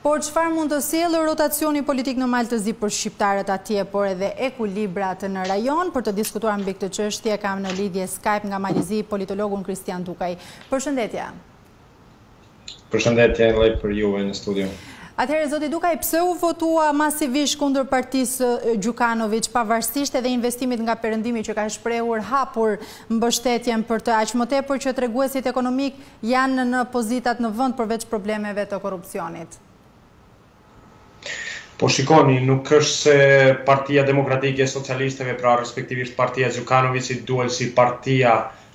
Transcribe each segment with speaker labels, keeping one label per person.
Speaker 1: Por çfarë mund të sjellë rotacioni politik në Maltëzi për shqiptarët atje, por edhe ekuilibrat në rajon? Për të diskutuar mbi këtë çështje kam në lidhje Skype nga Malizi politologun Kristian Dukaj. Përshëndetje.
Speaker 2: Përshëndetje edhe për juve në studio.
Speaker 1: Atëherë, zoti Dukaj, pse u votua masivisht kundër partisë Gjukanović, pavarësisht edhe investimit nga Perëndimi që ka shprehur hapur mbështetjen për të, aq më tepër që treguesit ekonomik janë në pozitat në vend përveç problemeve të korrupsionit?
Speaker 2: Po shikoni, nuk është se Partia Demokratike e Socialistëve, pra respektivisht Partia Gjukanovićit, duhet si partia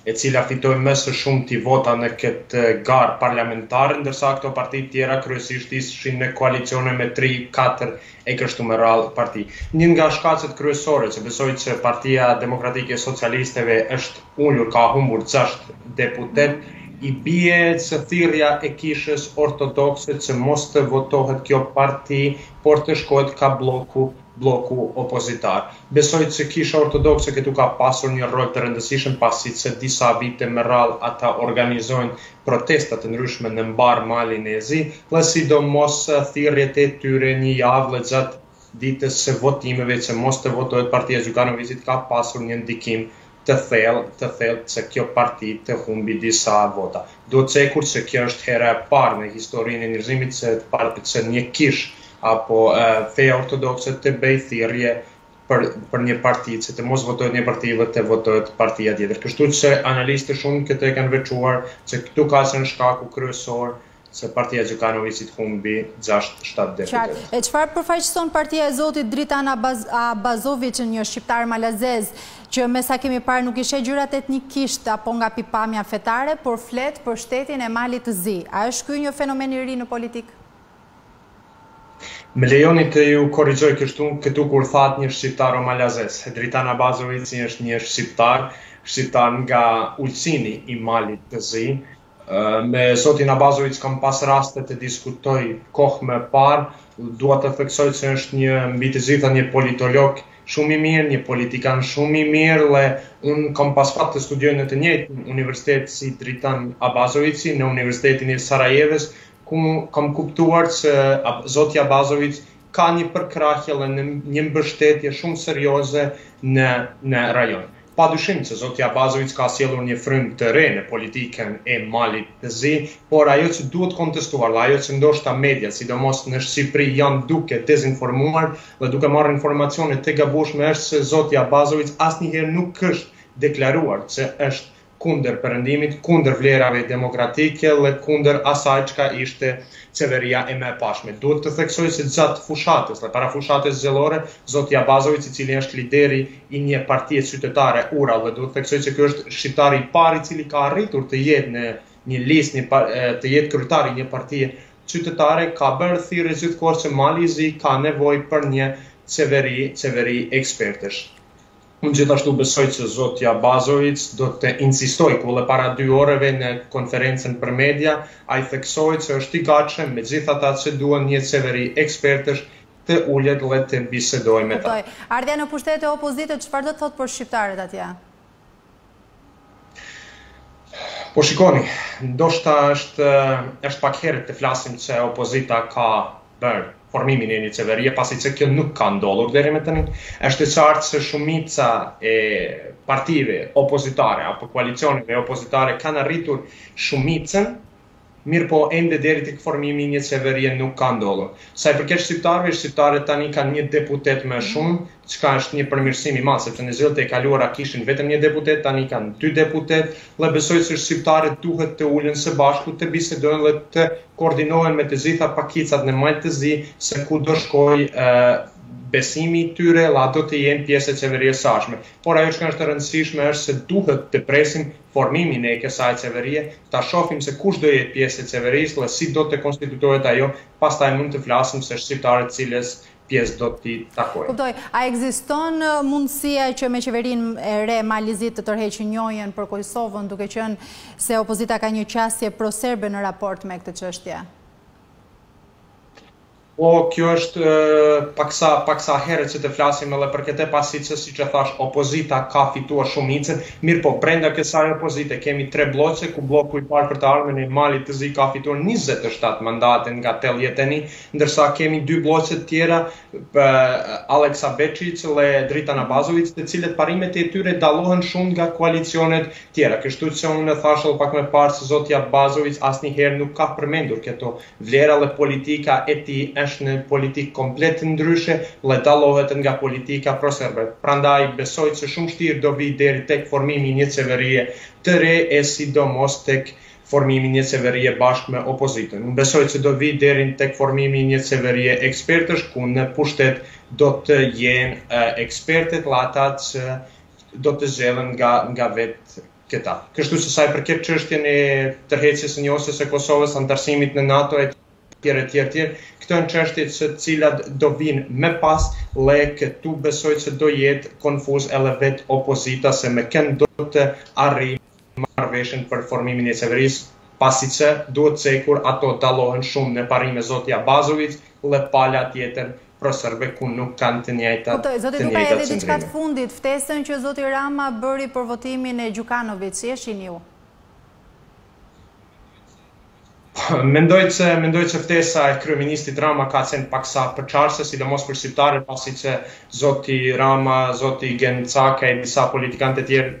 Speaker 2: e cila fitoi më së shumti vota në këtë garë parlamentare, ndërsa këto parti tjera kryesisht ishin në koalicione me 3-4 e kështu me radhë parti. Një nga shkaqet kryesore që besoj që Partia Demokratike e Socialistëve është ulur, ka humbur 6 deputet, i bie që thirrja e kishës ortodokse që mos të votohet kjo parti, por të shkohet ka bloku opozitar. Besoj që kisha ortodokse këtu ka pasur një rol të rëndësishëm pasi që disa vite me radhë ata organizojnë protestat të ndryshme në mbar malin e zi, dhe sidomos thirrjet e tyre një javë gjatë ditës së votimeve që mos të votohet Partia Gjukanovićit ka pasur një ndikim të thellë që kjo parti të humbi disa vota. Duhet të cekur që kjo është hera e parë në historinë e njerëzimit që një kish apo feja ortodokse të bëj thirrje për një parti, që të mos votohet një parti dhe të votohet partia tjetër. Kështu që analistë shumë këtë e kanë veçuar që këtu ka qenë shkaku kryesor se Partia Gjukanovićit humbi 6-7 deputet.
Speaker 1: E çfarë përfaqëson partia e zotit Dritan Abazović, një shqiptar malazez, që me sa kemi parë nuk ishe gjyrat etnikisht apo nga pikpamja fetare, por flet për shtetin e Malit të Zi. A është ky një fenomen i ri në politik?
Speaker 2: Me lejoni të ju korrigjoj këtu kur thatë një shqiptar o malazez. Dritan Abazović është një shqiptar nga ulësini i Malit të Zi. Me zotin Abazović kam pas raste të diskutoj kohë më parë, dua të theksoj që është një mbi të gjitha një politolog shumë i mirë, një politikan shumë i mirë, dhe unë kam pas fat të studioj në të njëjtin universitet si Dritan Abazović në Universitetin e Sarajevës, ku kam kuptuar që zoti Abazović ka një përkrahje dhe një mbështetje shumë serioze në rajon. Padyshim që zoti Abazović ka sjellur një frymë të re në politikën e Malit të Zi, por ajo që duhet kontestuar, dhe ajo që ndoshta media, sidomos në Shqipëri, janë duke dezinformuar dhe duke marrë informacione të gabueshme, është se zoti Abazović asnjëherë nuk është deklaruar që është kundër Perëndimit, kundër vlerave demokratike dhe kundër asaj çka ishte qeveria e mëpashme. Duhet të theksoj se gjatë fushatës dhe para fushatës zgjelore, zoti Abazović, i cili është lideri i një partie qytetare URA, dhe duhet të theksoj që ky është shqiptari i parë i cili ka arritur të jetë në një listë, të jetë kryetari i një partie qytetare, ka bërë thirrje gjithkohë që Mali i Zi ka nevojë për një qeveri ekspertësh. Unë gjithashtu besoj që zoti Abazović do të insistoj ku edhe para 2 orëve në konferencën për media, ai theksoi që është i gatshëm me gjithë ata që duan një qeveri ekspertësh të ulet dhe të bisedojë me ta.
Speaker 1: Ardhja në pushtet e opozitës, çfarë do të thotë për shqiptarët atje?
Speaker 2: Po shikoni, ndoshta është pak herët të flasim se opozita ka bërë formimin e një qeverie, pasi që kjo nuk ka ndodhur deri më tani. Është e qartë se shumica e partive opozitare apo koalicioneve opozitare kanë arritur shumicën, mirë po ende deri tek formimi i një qeverie nuk ka ndodhur. Sa i përket shqiptarët tani kanë një deputet më shumë, çka është një përmirësim i madh, sepse në zgjedhjet e kaluara kishin vetëm një deputet, tani kanë 2 deputet, dhe besoj se shqiptarët duhet të ulen së bashku, të bisedojnë dhe të koordinohen me të gjitha pakicat në Mal të Zi, se ku do shkojë besimi i tyre, dhe do të jenë pjesë e qeverisë së ardhshme. Por ajo që është e rëndësishme është se duhet të presim formimin e kësaj qeverie, ta shohim se kush do jetë pjesë e qeverisë dhe si do të konstitutohet ajo, pastaj mund të flasim se shqiptarët cilës pjesë do t'i takojnë.
Speaker 1: Kuptoj, a ekziston mundësia që me qeverinë e re Malizit të tërheqë njohjen për Kosovën, duke qenë se opozita ka një qasje pro-serbe në raport me këtë çështje?
Speaker 2: Po, kjo është paksa herët që të flasim edhe për këtë pasi që si që thash, opozita ka fituar shumicën, mirë po, brenda kësaj opozite kemi 3 bloqe, ku bloku i parë për të ardhmen e Malit të Zi ka fituar 27 mandate nga 81, ndërsa kemi 2 bloqe të tjera, Aleksa Bečić dhe Dritan Abazović, të cilët parimet e tyre dallohen shumë nga koalicionet tjera. Kështu që unë thash edhe pak më parë se zoti Abazović asnjëherë nuk ka përmendur këto vlera dhe politika e tij është në politikë komplet ndryshe, dhe dallohet nga politika proserbe. Prandaj besoj se shumë vështirë do vi deri tek formimi i një qeverie të re e sidomos tek formimi i një qeverie bashkë me opozitën. Unë besoj se do vi deri tek formimi i një qeverie ekspertësh, ku në pushtet do të jenë ekspertët dhe ata që do të zgjedhen nga vetë këta. Kështu që sa i përket çështjen e tërheqjes së njësës së Kosovës, antarësimit në NATO e tjerë, këto janë çështje të cilat do vinë më pas, dhe këtu besoj se do jetë konfuz edhe vetë opozita se me kënd do të arrijë marrëveshjen për formimin e qeverisë, pasi që duhet cekur ato dallohen shumë në parim me zoti Abazović dhe pala tjetër proserbe ku nuk kanë të njëjtat
Speaker 1: qëndrime. Zoti Dukaj, edhe diçka të fundit, ftesën që zoti Rama bëri për votimin e Gjukanović, si e shihni ju?
Speaker 2: Mendoj që ftesa e kryeministit Rama ka qenë paksa përçarëse, sidomos për shqiptarët, pasi që zoti Rama, zoti Gencaka e disa politikanë të tjerë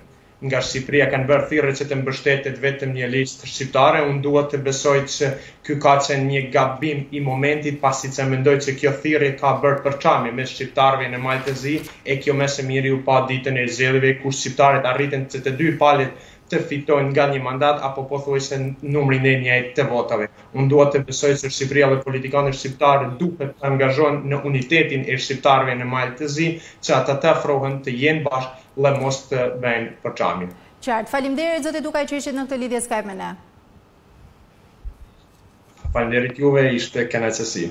Speaker 2: nga Shqipëria kanë bërë thirrje që të mbështetet vetëm një listë shqiptare. Unë duhet të besoj që ky ka qenë një gabim i momentit, pasi që mendoj që kjo thirrje ka bërë përçarje mes shqiptarëve në Malë të Zi, e kjo më së miri u pa ditën e zgjedhjeve, ku shqiptarët arritën që të dy palët të fitojnë nga një mandat apo pothuajse numrin e njëjtë të votave. Unë duhet të besoj se Shqipëria dhe politikanët shqiptarë duhet të angazhohen në unitetin e shqiptarëve në Malë të Zi, që ata të afrohen të jenë bashkë dhe mos të bëjnë përçarje.
Speaker 1: Qartë, faleminderit zoti Dukaj që ishit në këtë lidhje Skype me ne.
Speaker 2: Faleminderit juve, ishte kënaqësi.